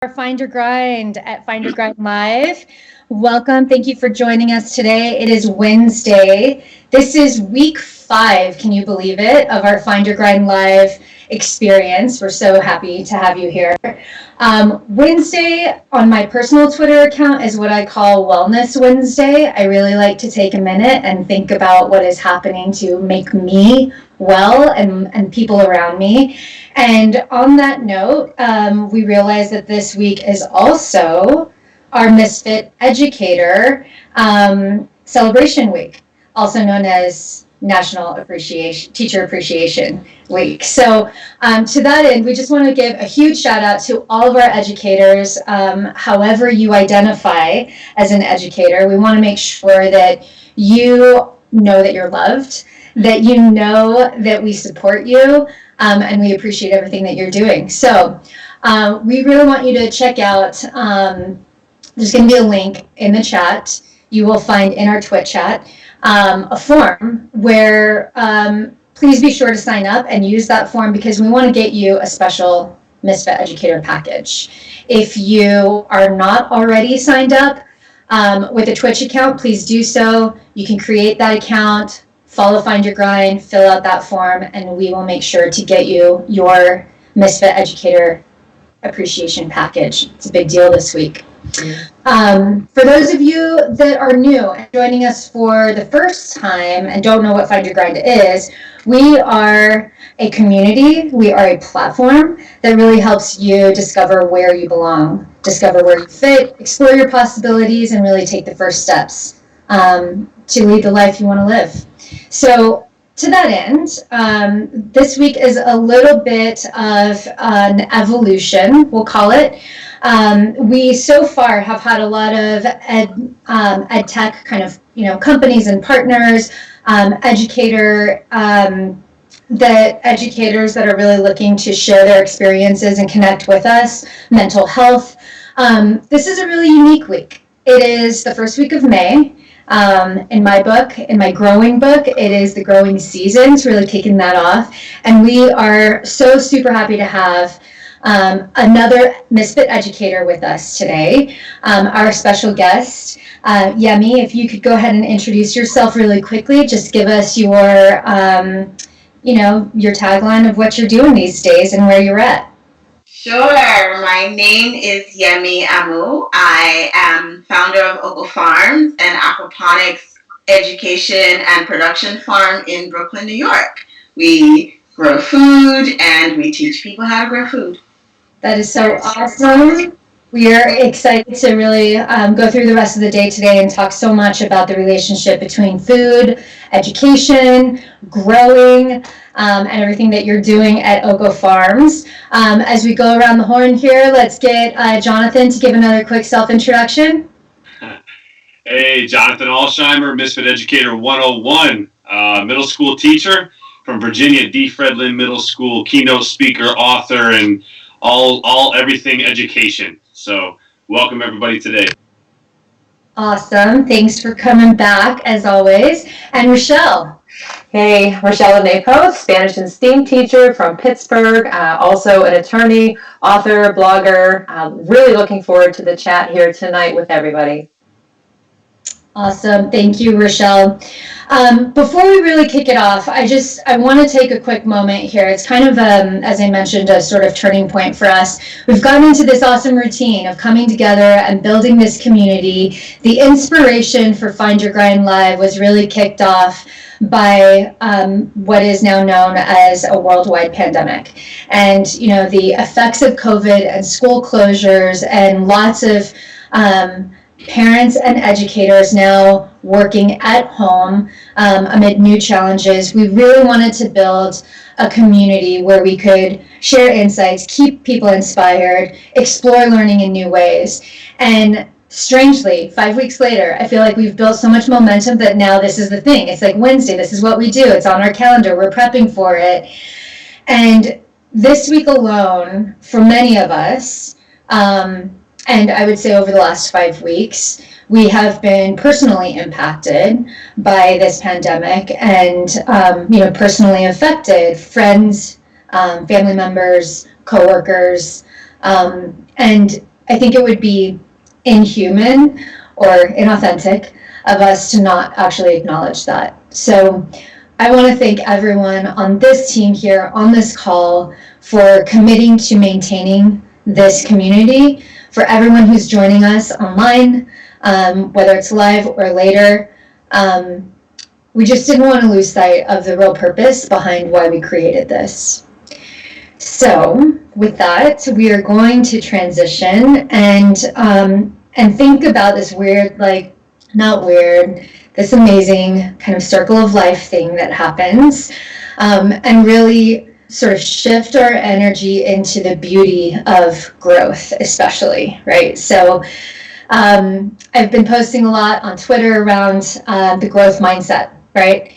Find Your Grind at Find Your Grind Live. Welcome. Thank you for joining us today. It is Wednesday. This is week 5, can you believe it, of our Find Your Grind Live experience. We're so happy to have you here. Wednesday on my personal Twitter account is what I call Wellness Wednesday. I really like to take a minute and think about what is happening to make me well and people around me. And on that note, we realized that this week is also our Misfit Educator Celebration Week, also known as National Teacher Appreciation Week. So to that end, we just want to give a huge shout out to all of our educators. However you identify as an educator, we want to make sure that you know that you're loved, that you know that we support you, and we appreciate everything that you're doing. So we really want you to check out, there's going to be a link in the chat. You will find in our Twitch chat a form where please be sure to sign up and use that form because we want to get you a special Misfit Educator package. If you are not already signed up with a Twitch account, please do so. You can create that account, follow Find Your Grind, fill out that form, and we will make sure to get you your Misfit Educator Appreciation Package. It's a big deal this week. For those of you that are new and joining us for the first time and don't know what Find Your Grind is, we are a community, we are a platform that really helps you discover where you belong, discover where you fit, explore your possibilities, and really take the first steps to lead the life you want to live. So to that end, this week is a little bit of an evolution, we'll call it. We so far have had a lot of ed tech kind of, companies and partners, educators that are really looking to share their experiences and connect with us, mental health. This is a really unique week. It is the first week of May. In my book, in my growing book, it is the growing season. It's really kicking that off. And we are so super happy to have another Misfit Educator with us today. Our special guest, Yemi, if you could go ahead and introduce yourself really quickly, just give us your tagline of what you're doing these days and where you're at. Sure. My name is Yemi Amu. I am founder of Oko Farms, an aquaponics education and production farm in Brooklyn, New York. We grow food and we teach people how to grow food. That is so awesome. We are excited to really go through the rest of the day today and talk so much about the relationship between food, education, growing, and everything that you're doing at Oko Farms. As we go around the horn here, let's get Jonathan to give another quick self-introduction. Hey, Jonathan Alshimer, Misfit Educator 101, middle school teacher from Virginia D. Fredlin Middle School, keynote speaker, author, and all everything education. So welcome everybody today. Awesome. Thanks for coming back as always. And Rachelle. Hey, Rachelle Dene Poth, Spanish and STEAM teacher from Pittsburgh, also an attorney, author, blogger. Really looking forward to the chat here tonight with everybody. Awesome. Thank you, Rachelle. Before we really kick it off, I want to take a quick moment here. It's kind of, as I mentioned, a sort of turning point for us. We've gotten into this awesome routine of coming together and building this community. The inspiration for Find Your Grind Live was really kicked off by what is now known as a worldwide pandemic. And, the effects of COVID and school closures and lots of parents and educators now working at home amid new challenges. We really wanted to build a community where we could share insights, keep people inspired, explore learning in new ways. And strangely, 5 weeks later, I feel like we've built so much momentum that now this is the thing. It's like Wednesday, this is what we do. It's on our calendar, we're prepping for it. And this week alone, for many of us, and I would say over the last 5 weeks, we have been personally impacted by this pandemic and, personally affected friends, family members, coworkers, and I think it would be inhuman or inauthentic of us to not actually acknowledge that. So I want to thank everyone on this team here on this call for committing to maintaining this community, for everyone who's joining us online, whether it's live or later. We just didn't want to lose sight of the real purpose behind why we created this. So with that, we are going to transition and think about this weird, like, not weird, this amazing kind of circle of life thing that happens, and really sort of shift our energy into the beauty of growth, especially, right? So I've been posting a lot on Twitter around the growth mindset, right?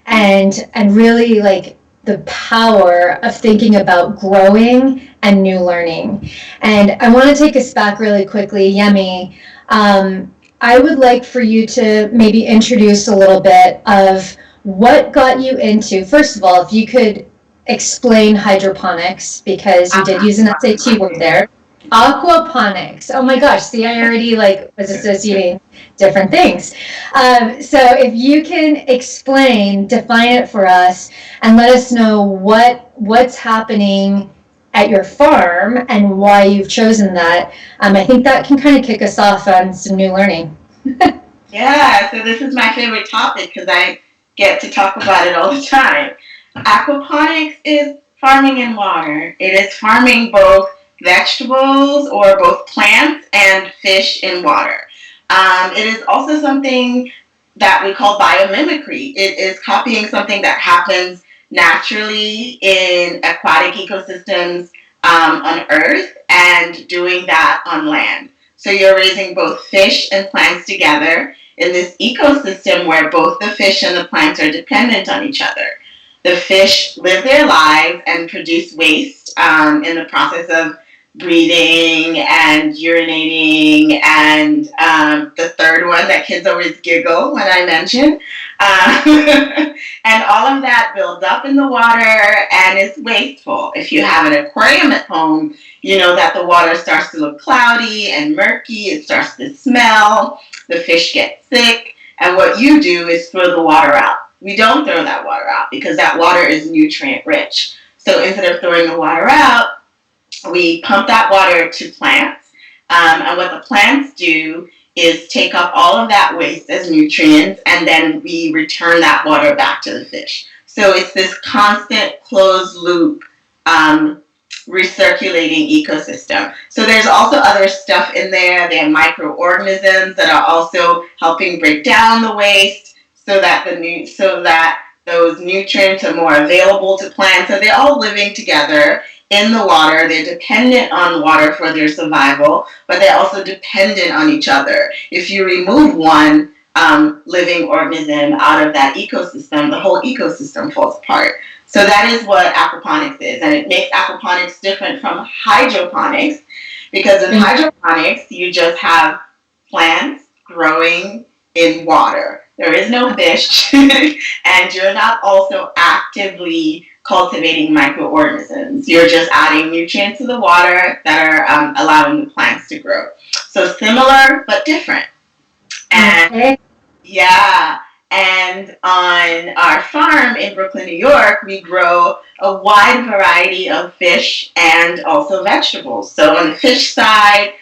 And really, like, the power of thinking about growing and new learning. And I want to take us back really quickly, Yemi. I would like for you to maybe introduce a little bit of what got you into, first of all, if you could explain hydroponics, because you did use an SAT word there. Aquaponics. Oh my gosh, see, I already was associating different things. So if you can explain, define it for us, and let us know what's happening at your farm and why you've chosen that. I think that can kind of kick us off on some new learning. Yeah, so this is my favorite topic because I get to talk about it all the time. Aquaponics is farming in water. It is farming both vegetables or both plants and fish in water. It is also something that we call biomimicry. It is copying something that happens naturally in aquatic ecosystems on Earth and doing that on land. So you're raising both fish and plants together in this ecosystem where both the fish and the plants are dependent on each other. The fish live their lives and produce waste in the process of breathing and urinating and the third one that kids always giggle when I mention. And all of that builds up in the water and is wasteful. If you have an aquarium at home, you know that the water starts to look cloudy and murky. It starts to smell. The fish get sick. And what you do is throw the water out. We don't throw that water out because that water is nutrient rich. So instead of throwing the water out, we pump that water to plants. And what the plants do is take up all of that waste as nutrients, and then we return that water back to the fish. So it's this constant closed loop recirculating ecosystem. So there's also other stuff in there. There are microorganisms that are also helping break down the waste so that those nutrients are more available to plants. So they're all living together in the water. They're dependent on water for their survival, but they're also dependent on each other. If you remove one living organism out of that ecosystem, the whole ecosystem falls apart. So that is what aquaponics is, and it makes aquaponics different from hydroponics, because in hydroponics, you just have plants growing in water. There is no fish, and you're not also actively cultivating microorganisms. You're just adding nutrients to the water that are allowing the plants to grow. So similar, but different. And yeah, and on our farm in Brooklyn, New York, we grow a wide variety of fish and also vegetables. So on the fish side,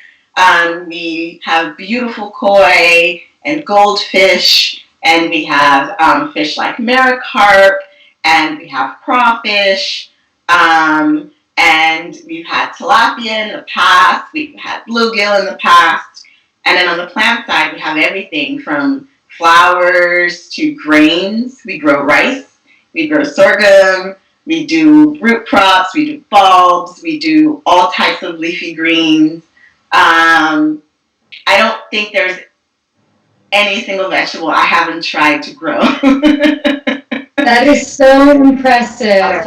we have beautiful koi and goldfish, and we have fish like maricarp, and we have crawfish, and we've had tilapia in the past, we've had bluegill in the past, and then on the plant side, we have everything from flowers to grains. We grow rice, we grow sorghum, we do root crops, we do bulbs, we do all types of leafy greens. I don't think there's any single vegetable I haven't tried to grow. That is so impressive.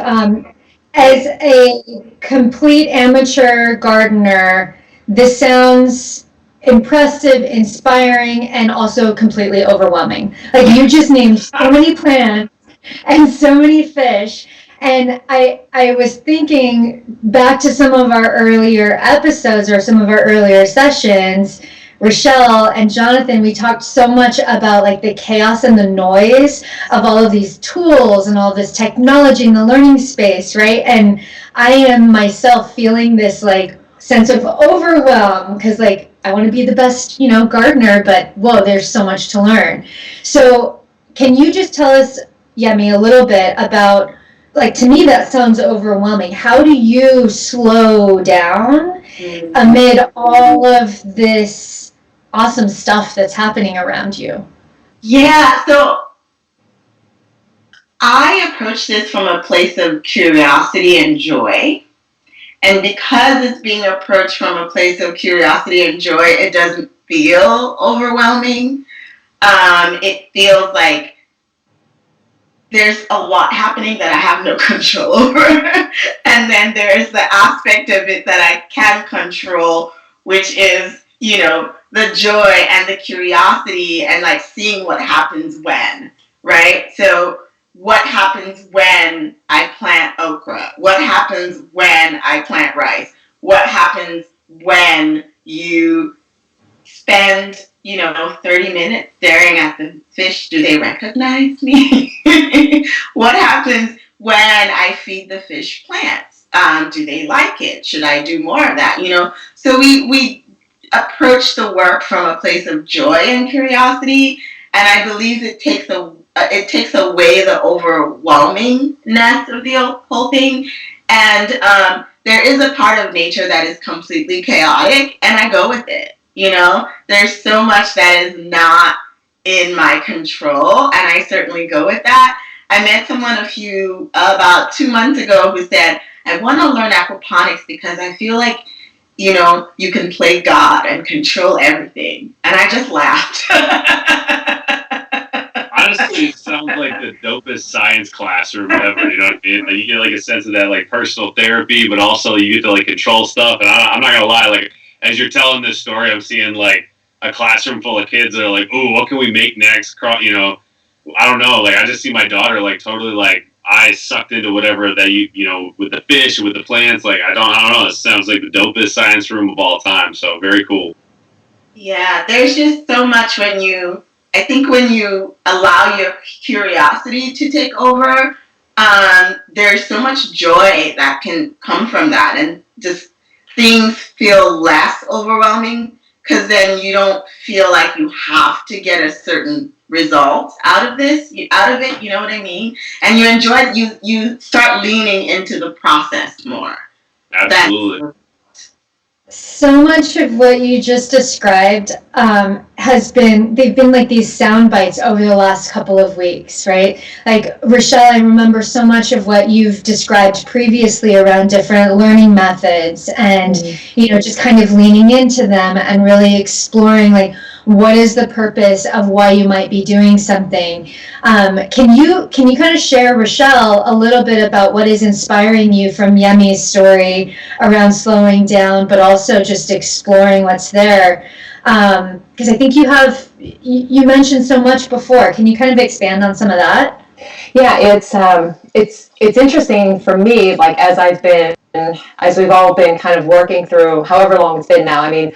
As a complete amateur gardener, this sounds impressive, inspiring, and also completely overwhelming. Like, you just named so many plants and so many fish, And I was thinking back to some of our earlier episodes or some of our earlier sessions. Rachelle and Jonathan, we talked so much about like the chaos and the noise of all of these tools and all this technology in the learning space, right? And I am myself feeling this like sense of overwhelm because like I want to be the best, gardener, but whoa, there's so much to learn. So can you just tell us, Yemi, a little bit about, like, to me that sounds overwhelming. How do you slow down amid all of this awesome stuff that's happening around you? Yeah, so I approach this from a place of curiosity and joy. And because it's being approached from a place of curiosity and joy, it doesn't feel overwhelming. It feels like there's a lot happening that I have no control over. And then there's the aspect of it that I can control, which is, the joy and the curiosity and like seeing what happens when, right? So what happens when I plant okra? What happens when I plant rice? What happens when you spend 30 minutes staring at the fish? Do they recognize me? What happens when I feed the fish plants? Do they like it? Should I do more of that? So we approach the work from a place of joy and curiosity, and I believe it takes away the overwhelmingness of the whole thing. And there is a part of nature that is completely chaotic, and I go with it. There's so much that is not in my control, and I certainly go with that. I met someone about 2 months ago who said, I want to learn aquaponics because I feel like, you can play God and control everything. And I just laughed. Honestly, it sounds like the dopest science classroom ever. You know what I mean? Like, you get like a sense of that like personal therapy, but also you get to like control stuff. And I'm not gonna lie, like as you're telling this story, I'm seeing like a classroom full of kids that are like, "Ooh, what can we make next?" I don't know. Like I just see my daughter like totally like eyes sucked into whatever that with the fish, with the plants. Like I don't know. It sounds like the dopest science room of all time. So very cool. Yeah, there's just so much when you allow your curiosity to take over, there's so much joy that can come from that, and just things feel less overwhelming because then you don't feel like you have to get a certain result out of it, you know what I mean? And you enjoy it, you start leaning into the process more. Absolutely. So much of what you just described they've been like these sound bites over the last couple of weeks, right? Like Rachelle, I remember so much of what you've described previously around different learning methods and, just kind of leaning into them and really exploring like, what is the purpose of why you might be doing something? Can you kind of share, Rachelle, a little bit about what is inspiring you from Yemi's story around slowing down, but also just exploring what's there? Because I think you mentioned so much before. Can you kind of expand on some of that? Yeah, it's interesting for me, like as we've all been kind of working through however long it's been now. I mean,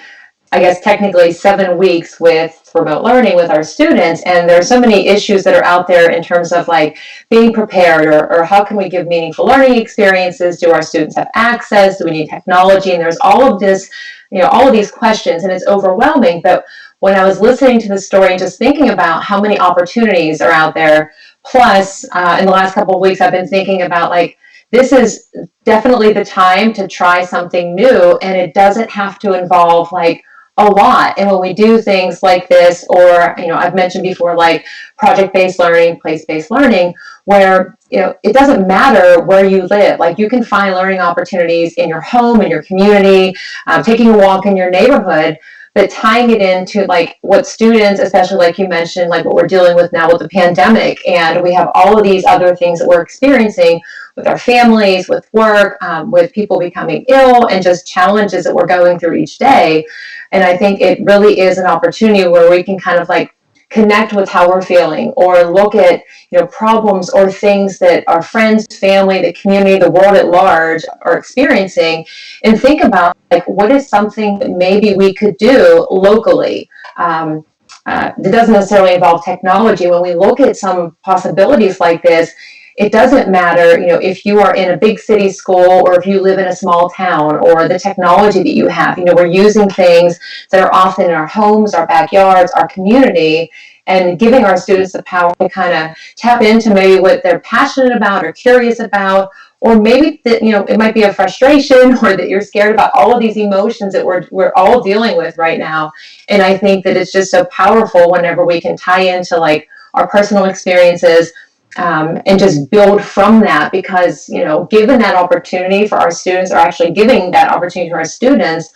I guess technically 7 weeks with remote learning with our students, and there's so many issues that are out there in terms of like being prepared or how can we give meaningful learning experiences? Do our students have access? Do we need technology? And there's all of this, all of these questions, and it's overwhelming. But when I was listening to the story and just thinking about how many opportunities are out there, plus in the last couple of weeks, I've been thinking about like, this is definitely the time to try something new, and it doesn't have to involve like a lot. And when we do things like this, or, I've mentioned before, like project-based learning, place-based learning, where, it doesn't matter where you live. Like you can find learning opportunities in your home, in your community, taking a walk in your neighborhood, but tying it into like what students, especially like you mentioned, like what we're dealing with now with the pandemic. And we have all of these other things that we're experiencing with our families, with work, with people becoming ill, and just challenges that we're going through each day. And I think it really is an opportunity where we can kind of like connect with how we're feeling, or look at, problems or things that our friends, family, the community, the world at large are experiencing, and think about, like, what is something that maybe we could do locally. That doesn't necessarily involve technology. When we look at some possibilities like this, it doesn't matter, if you are in a big city school or if you live in a small town, or the technology that you have. We're using things that are often in our homes, our backyards, our community, and giving our students the power to kind of tap into maybe what they're passionate about or curious about, or maybe that, it might be a frustration, or that you're scared about all of these emotions that we're all dealing with right now. And I think that it's just so powerful whenever we can tie into, like, our personal experiences, and just build from that, because, given that opportunity for our students, or actually giving that opportunity to our students,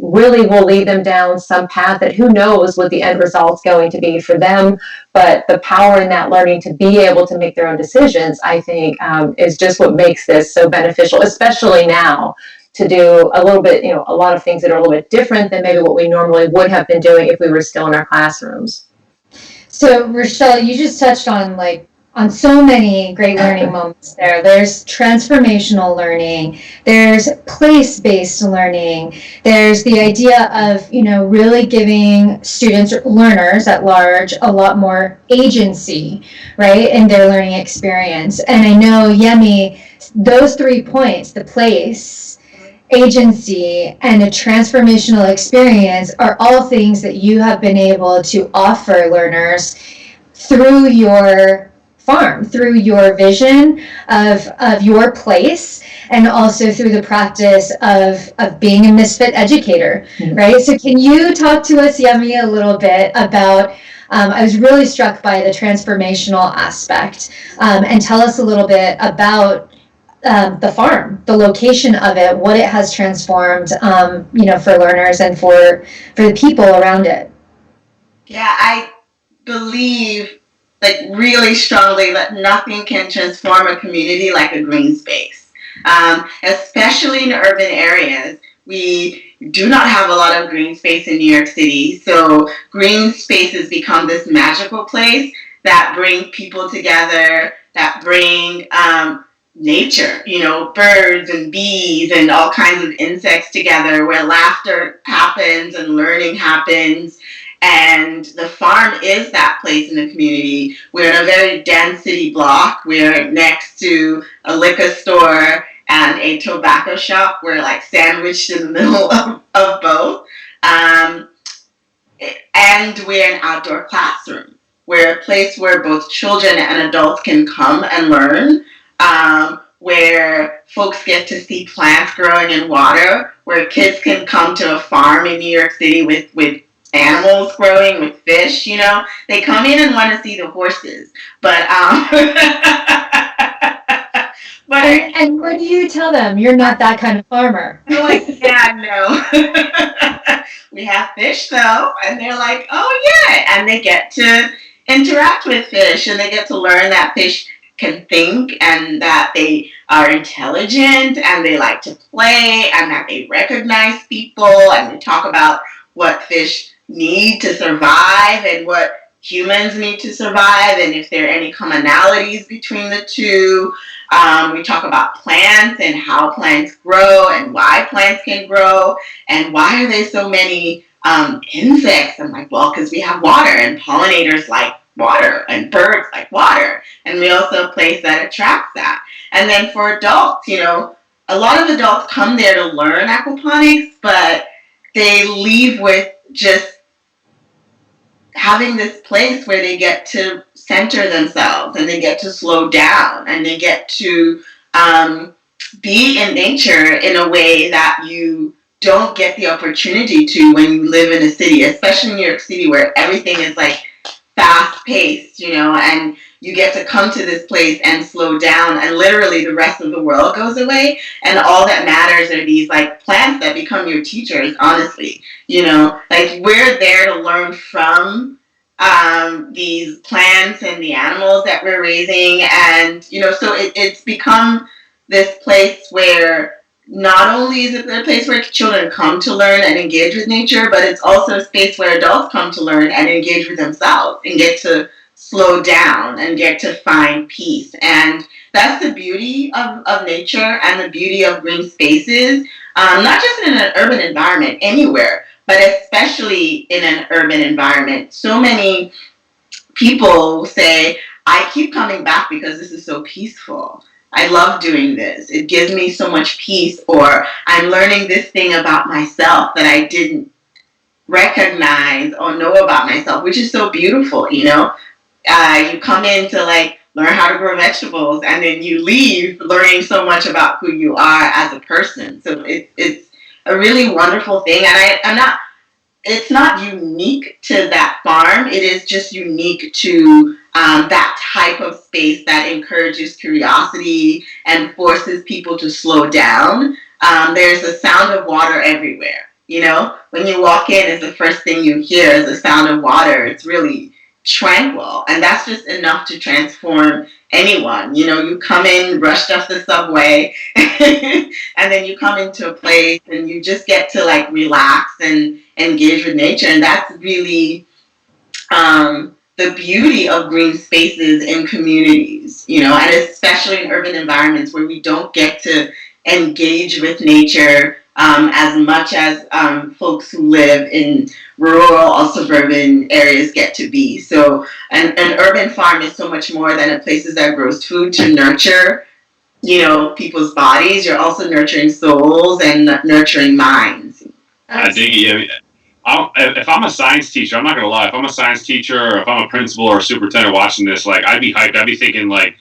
really will lead them down some path that who knows what the end result's going to be for them. But the power in that learning to be able to make their own decisions, I think, is just what makes this so beneficial, especially now, to do a little bit, a lot of things that are a little bit different than maybe what we normally would have been doing if we were still in our classrooms. So, Rachelle, you just touched on so many great learning moments there. There's transformational learning, there's place-based learning, there's the idea of, really giving students, learners at large, a lot more agency, right, in their learning experience. And I know, Yemi, those 3 points, the place, agency, and a transformational experience, are all things that you have been able to offer learners through your farm, through your vision of your place, and also through the practice of being a misfit educator, right? So can you talk to us, Yemi, a little bit about, I was really struck by the transformational aspect, and tell us a little bit about the farm, the location of it, what it has transformed, for learners and for the people around it. Yeah, I believe, like, really strongly, that nothing can transform a community like a green space. Especially in urban areas, we do not have a lot of green space in New York City. So green spaces become this magical place that bring people together, that bring nature, birds and bees and all kinds of insects together, where laughter happens and learning happens. And the farm is that place in the community. We're in a very dense city block. We're next to a liquor store and a tobacco shop. We're, like, sandwiched in the middle of both. And we're an outdoor classroom. We're a place where both children and adults can come and learn, where folks get to see plants growing in water, where kids can come to a farm in New York City with animals growing, with fish. They come in and want to see the horses, but and what do you tell them? You're not that kind of farmer. I'm like, yeah, no. We have fish though, and they're like, oh yeah, and they get to interact with fish, and they get to learn that fish can think, and that they are intelligent, and they like to play, and that they recognize people, and we talk about what fish need to survive and what humans need to survive, and if there are any commonalities between the two. We talk about plants and how plants grow and why plants can grow, and why are there so many insects. I'm like, well, because we have water, and pollinators like water, and birds like water, and we also have a place that attracts that. And then for adults, a lot of adults come there to learn aquaponics, but they leave with just having this place where they get to center themselves, and they get to slow down, and they get to be in nature in a way that you don't get the opportunity to when you live in a city, especially in New York City, where everything is, like, fast paced, and you get to come to this place and slow down, and literally the rest of the world goes away, and all that matters are these, like, plants that become your teachers, honestly. Like, we're there to learn from these plants and the animals that we're raising, and so it's become this place where not only is it a place where children come to learn and engage with nature, but it's also a space where adults come to learn and engage with themselves and get to slow down and get to find peace. And that's the beauty of nature and the beauty of green spaces, not just in an urban environment, anywhere, but especially in an urban environment. So many people say, I keep coming back because this is so peaceful. I love doing this. It gives me so much peace, or I'm learning this thing about myself that I didn't recognize or know about myself, which is so beautiful, you know? You come in to like learn how to grow vegetables, and then you leave learning so much about who you are as a person. So it's a really wonderful thing. And it's not unique to that farm. It is just unique to that type of space that encourages curiosity and forces people to slow down. There's a sound of water everywhere. You know, when you walk in, it's the first thing you hear is the sound of water. It's really tranquil, and that's just enough to transform anyone. You know, you come in rushed off the subway and then you come into a place and you just get to like relax and engage with nature, and that's really the beauty of green spaces in communities, you know, and especially in urban environments where we don't get to engage with nature as much as folks who live in rural or suburban areas get to be. So an urban farm is so much more than a place that grows food to nurture, you know, people's bodies. You're also nurturing souls and nurturing minds. I dig it. If I'm a science teacher, I'm not going to lie. If I'm a science teacher, or if I'm a principal or a superintendent watching this, like, I'd be hyped. I'd be thinking, like,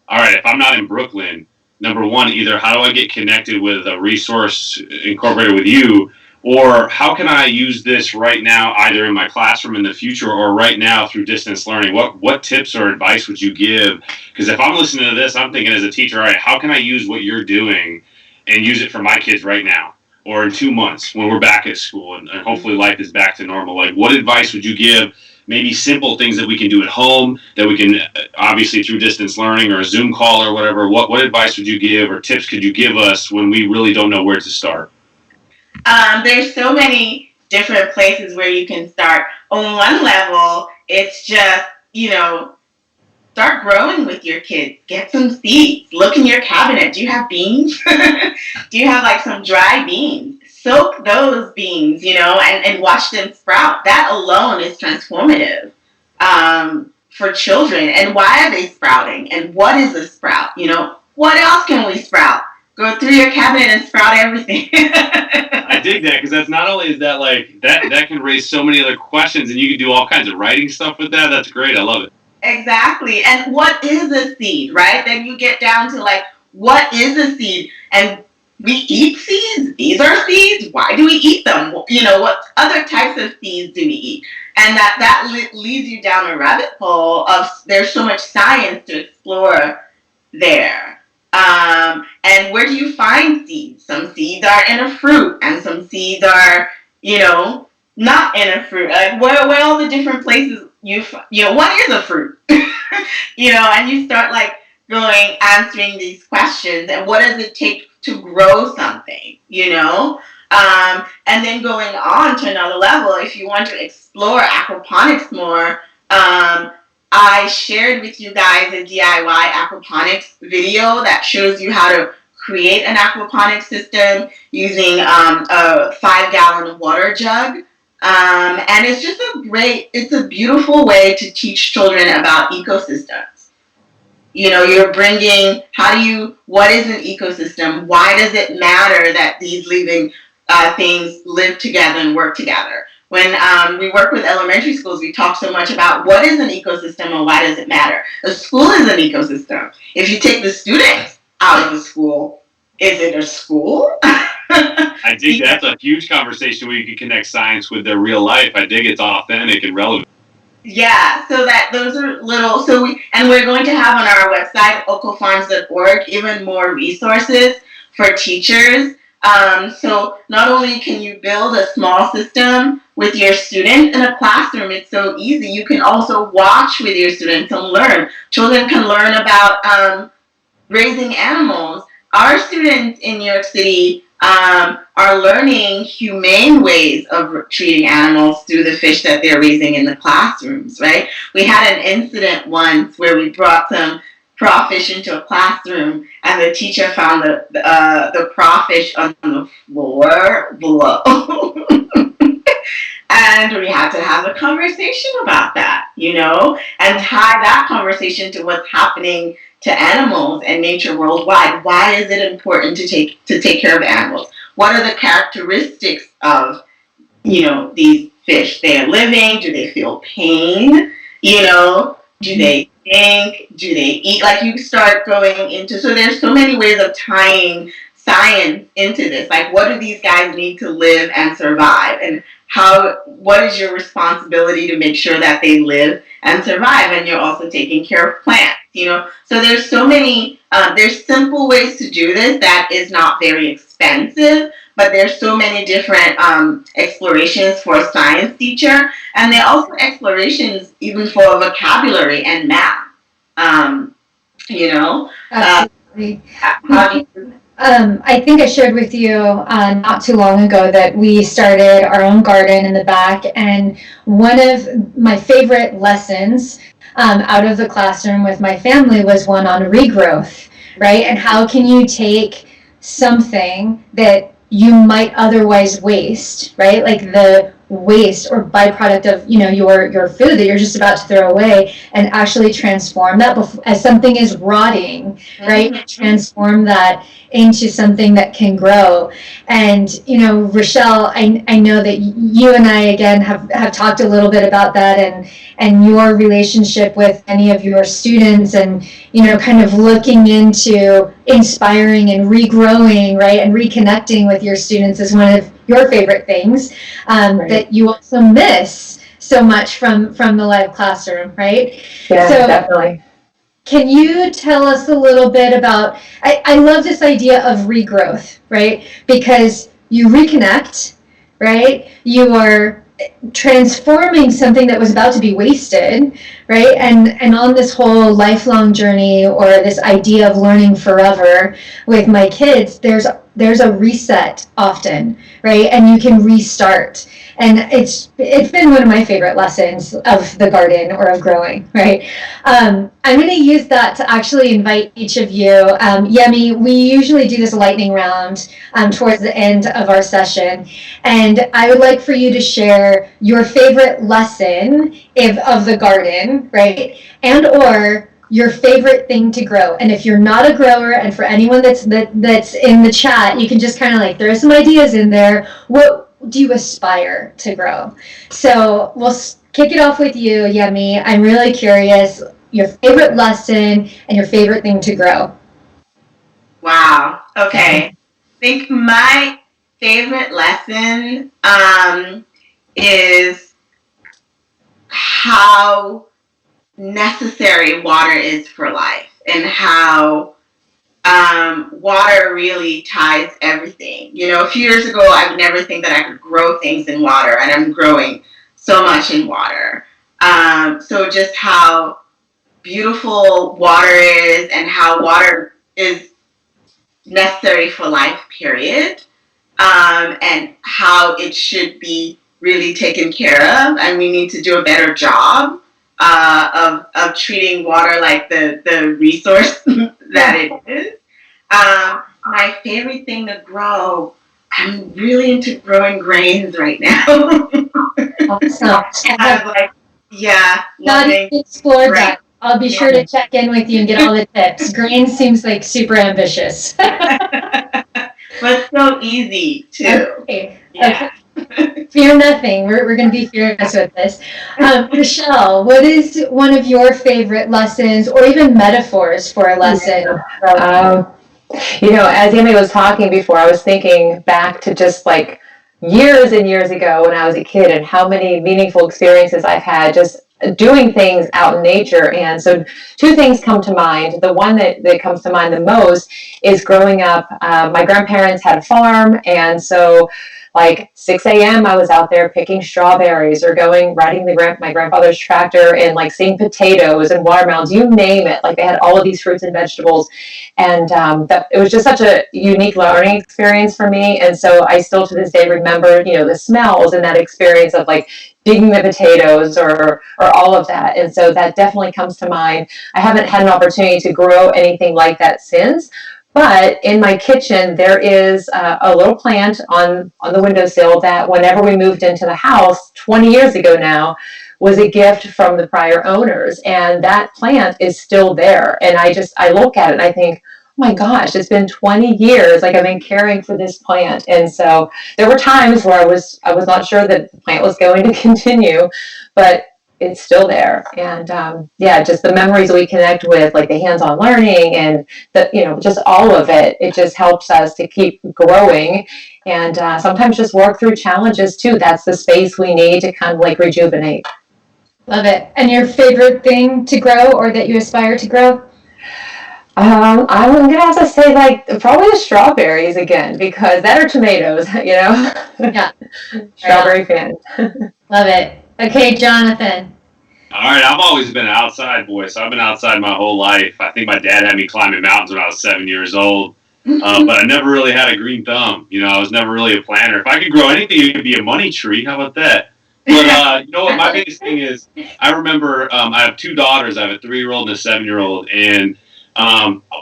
all right, if I'm not in Brooklyn, number one, either how do I get connected with a resource incorporated with you, or how can I use this right now, either in my classroom in the future or right now through distance learning? What tips or advice would you give? Because if I'm listening to this, I'm thinking as a teacher, all right, how can I use what you're doing and use it for my kids right now? Or in 2 months when we're back at school and hopefully life is back to normal. Like, what advice would you give? Maybe simple things that we can do at home that we can, obviously through distance learning or a Zoom call or whatever. What advice would you give or tips could you give us when we really don't know where to start? There's so many different places where you can start. On one level, it's just, you know, start growing with your kids. Get some seeds. Look in your cabinet. Do you have beans? Do you have like some dry beans? Soak those beans, you know, and watch them sprout. That alone is transformative for children. And why are they sprouting? And what is a sprout? You know, what else can we sprout? Go through your cabinet and sprout everything. I dig that, because that's not only is that like that can raise so many other questions, and you can do all kinds of writing stuff with that. That's great. I love it. Exactly. And what is a seed, right? Then you get down to like, what is a seed? And we eat seeds. These are seeds. Why do we eat them? You know, what other types of seeds do we eat? And that leads you down a rabbit hole of there's so much science to explore there. And where do you find seeds? Some seeds are in a fruit, and some seeds are, you know, not in a fruit. Like where all the different places you know, what is a fruit? You know, and you start like answering these questions, and what does it take to grow something, you know? And then going on to another level, if you want to explore aquaponics more, I shared with you guys a DIY aquaponics video that shows you how to create an aquaponics system using a 5-gallon water jug. And it's just it's a beautiful way to teach children about ecosystems. You know, you're bringing, what is an ecosystem? Why does it matter that these living things live together and work together? When we work with elementary schools, we talk so much about what is an ecosystem and why does it matter? A school is an ecosystem. If you take the students out of the school, is it a school? I dig that's a huge conversation where you can connect science with their real life. I dig it's authentic and relevant. Yeah, so that those are little, we're going to have on our website, okofarms.org, even more resources for teachers. So not only can you build a small system with your students in a classroom, it's so easy. You can also watch with your students and learn. Children can learn about raising animals our students in New York City are learning humane ways of treating animals through the fish that they're raising in the classrooms, right? We had an incident once where we brought some crawfish into a classroom, and the teacher found the crawfish on the floor below. And we had to have a conversation about that, and tie that conversation to what's happening to animals and nature worldwide. Why is it important to take care of animals? What are the characteristics of, these fish? They are living. Do they feel pain? Do they think? Do they eat? Like, you start going into, so there's so many ways of tying science into this. Like, what do these guys need to live and survive? And what is your responsibility to make sure that they live and survive? And you're also taking care of plants, So there's so many, there's simple ways to do this that is not very expensive, but there's so many different explorations for a science teacher. And there are also explorations even for vocabulary and math, Absolutely. I think I shared with you not too long ago that we started our own garden in the back, and one of my favorite lessons out of the classroom with my family was one on regrowth, right? And how can you take something that you might otherwise waste, right? Like the waste or byproduct of your food that you're just about to throw away, and actually transform that as something is rotting, right? Mm-hmm. Transform that into something that can grow. And Rachelle, I know that you and I again have talked a little bit about that, and your relationship with any of your students, and kind of looking into inspiring and regrowing, right, and reconnecting with your students is one of your favorite things, right, that you also miss so much from the live classroom, right? Yeah, so definitely. Can you tell us a little bit about, I love this idea of regrowth, right? Because you reconnect, right? You are transforming something that was about to be wasted, right? And on this whole lifelong journey, or this idea of learning forever with my kids, there's a reset often, right? And you can restart. And it's been one of my favorite lessons of the garden or of growing, right? I'm going to use that to actually invite each of you. Yemi, we usually do this lightning round towards the end of our session. And I would like for you to share your favorite lesson of the garden, right? And or your favorite thing to grow. And if you're not a grower, and for anyone that's in the chat, you can just kind of like throw some ideas in there. What do you aspire to grow? So we'll kick it off with you, Yemi. I'm really curious, your favorite lesson and your favorite thing to grow. Wow. Okay. I think my favorite lesson is how necessary water is for life, and how water really ties everything. A few years ago, I would never think that I could grow things in water, and I'm growing so much in water. So just how beautiful water is, and how water is necessary for life, period. And how it should be really taken care of, and we need to do a better job of treating water like the resource that it is. My favorite thing to grow, I'm really into growing grains right now. Awesome. Loving explored that. I'll be sure to check in with you and get all the tips. Grains seems like super ambitious. But so easy too. Okay. Yeah. Okay. Fear nothing. We're going to be fearless with this. Rachelle, what is one of your favorite lessons, or even metaphors for a lesson? As Yemi was talking before, I was thinking back to just like years and years ago when I was a kid, and how many meaningful experiences I've had just doing things out in nature. And so two things come to mind. The one that comes to mind the most is growing up. My grandparents had a farm, and so like 6 a.m. I was out there picking strawberries or riding my grandfather's tractor and like seeing potatoes and watermelons, you name it. Like they had all of these fruits and vegetables. And it was just such a unique learning experience for me. And so I still to this day remember, the smells and that experience of like digging the potatoes or all of that. And so that definitely comes to mind. I haven't had an opportunity to grow anything like that since. But in my kitchen, there is a little plant on the windowsill that whenever we moved into the house 20 years ago now, was a gift from the prior owners. And that plant is still there. And I look at it and I think, oh my gosh, it's been 20 years. Like I've been caring for this plant. And so there were times where I was not sure that the plant was going to continue, but it's still there. And just the memories we connect with, like the hands-on learning and just all of it, it just helps us to keep growing and sometimes just work through challenges too. That's the space we need to kind of like rejuvenate. Love it. And your favorite thing to grow or that you aspire to grow? I'm going to have to say like probably the strawberries again, because that are tomatoes, Yeah. Strawberry fan. Love it. Okay, Jonathan. All right, I've always been an outside boy, so I've been outside my whole life. I think my dad had me climbing mountains when I was 7 years old, but I never really had a green thumb. I was never really a planner. If I could grow anything, it could be a money tree. How about that? But you know what? My biggest thing is, I remember I have two daughters. I have a 3-year-old and a 7-year-old, and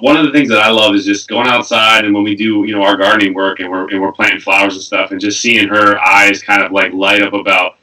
one of the things that I love is just going outside, and when we do, our gardening work, and we're planting flowers and stuff, and just seeing her eyes kind of like light up about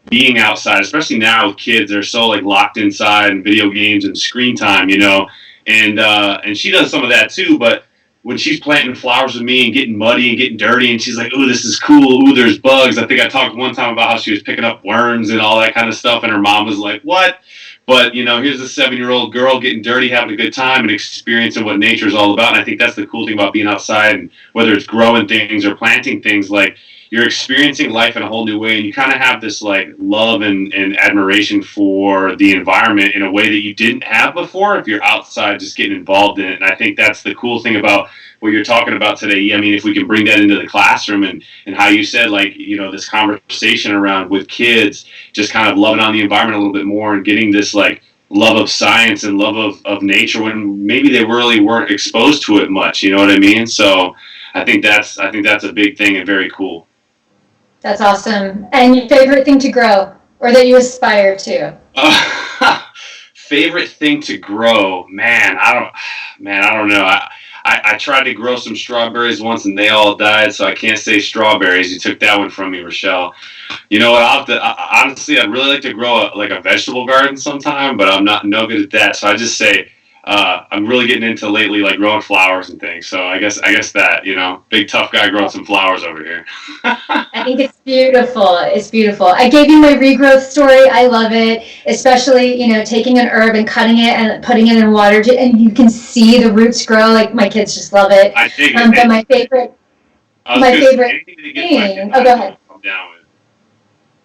being outside, especially now with kids. They're so like locked inside and video games and screen time, and she does some of that too. But when she's planting flowers with me and getting muddy and getting dirty, and she's like, "Ooh, this is cool. Ooh, there's bugs." I think I talked one time about how she was picking up worms and all that kind of stuff, and her mom was like, "What?" But here's a 7-year-old girl getting dirty, having a good time, and experiencing what nature is all about. And I think that's the cool thing about being outside, and whether it's growing things or planting things, like you're experiencing life in a whole new way, and you kind of have this like love and admiration for the environment in a way that you didn't have before if you're outside just getting involved in it. And I think that's the cool thing about what you're talking about today. I mean, if we can bring that into the classroom and how you said, like, this conversation around with kids, just kind of loving on the environment a little bit more and getting this like love of science and love of nature when maybe they really weren't exposed to it much, you know what I mean? So I think that's a big thing and very cool. That's awesome. And your favorite thing to grow or that you aspire to? Favorite thing to grow? Man, I don't know. I tried to grow some strawberries once and they all died, so I can't say strawberries. You took that one from me, Rachelle. You know what? Honestly, I'd really like to grow a vegetable garden sometime, but I'm no good at that. So I just say I'm really getting into lately, like growing flowers and things. So I guess that, big tough guy growing some flowers over here. I think it's beautiful. It's beautiful. I gave you my regrowth story. I love it, especially, taking an herb and cutting it and putting it in water, and you can see the roots grow. Like my kids just love it. I think but my favorite thing. Oh, go ahead. I'm down with.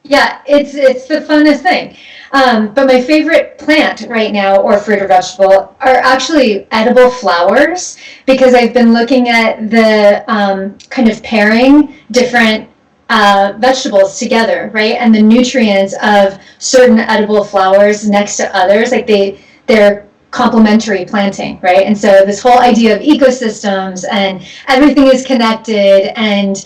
Yeah, it's the funnest thing. But my favorite plant right now, or fruit or vegetable, are actually edible flowers, because I've been looking at the kind of pairing different vegetables together, right? And the nutrients of certain edible flowers next to others, like they're complementary planting, right? And so this whole idea of ecosystems and everything is connected, and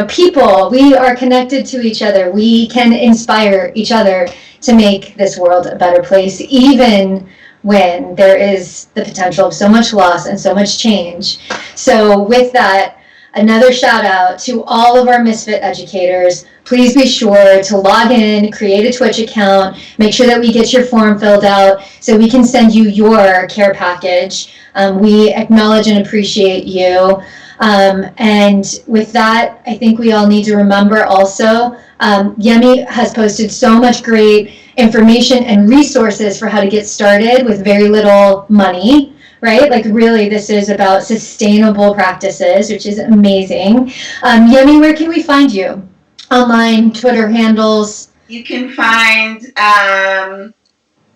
people, we are connected to each other. We can inspire each other to make this world a better place, even when there is the potential of so much loss and so much change. So with that, another shout out to all of our Misfit educators. Please be sure to log in, create a Twitch account, make sure that we get your form filled out so we can send you your care package. We acknowledge and appreciate you. And with that, I think we all need to remember also, Yemi has posted so much great information and resources for how to get started with very little money, right? Like really, this is about sustainable practices, which is amazing. Yemi, where can we find you? Online, Twitter handles? You can find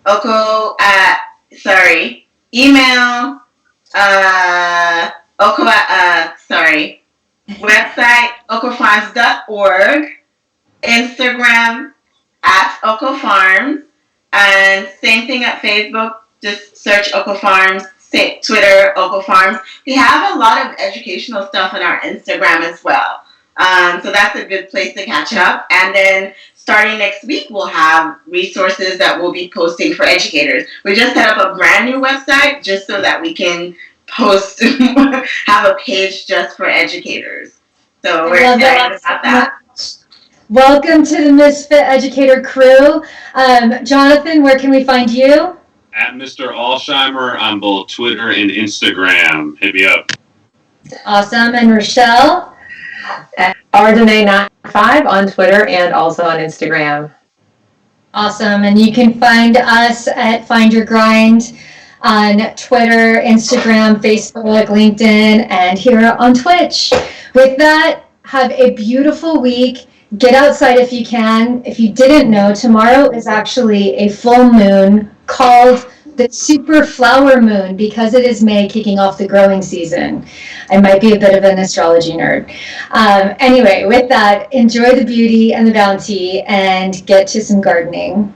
Oko email, Oko, website, okofarms.org, Instagram at Oko Farms, and same thing at Facebook. Just search Oko Farms. Twitter, Oko Farms. We have a lot of educational stuff on our Instagram as well. So that's a good place to catch up. And then starting next week, we'll have resources that we'll be posting for educators. We just set up a brand new website just so that we can post, have a page just for educators. So we're excited about that. Welcome to the Misfit Educator crew. Jonathan, where can we find you? At Mr. Alshimer on both Twitter and Instagram. Hit me up. Awesome. And Rachelle? At Dene95 on Twitter and also on Instagram. Awesome. And you can find us at Find Your Grind on Twitter, Instagram, Facebook, LinkedIn, and here on Twitch. With that, have a beautiful week. Get outside if you can. If you didn't know, tomorrow is actually a full moon called the super flower moon because it is May, kicking off the growing season. I might be a bit of an astrology nerd. Anyway, with that, enjoy the beauty and the bounty and get to some gardening.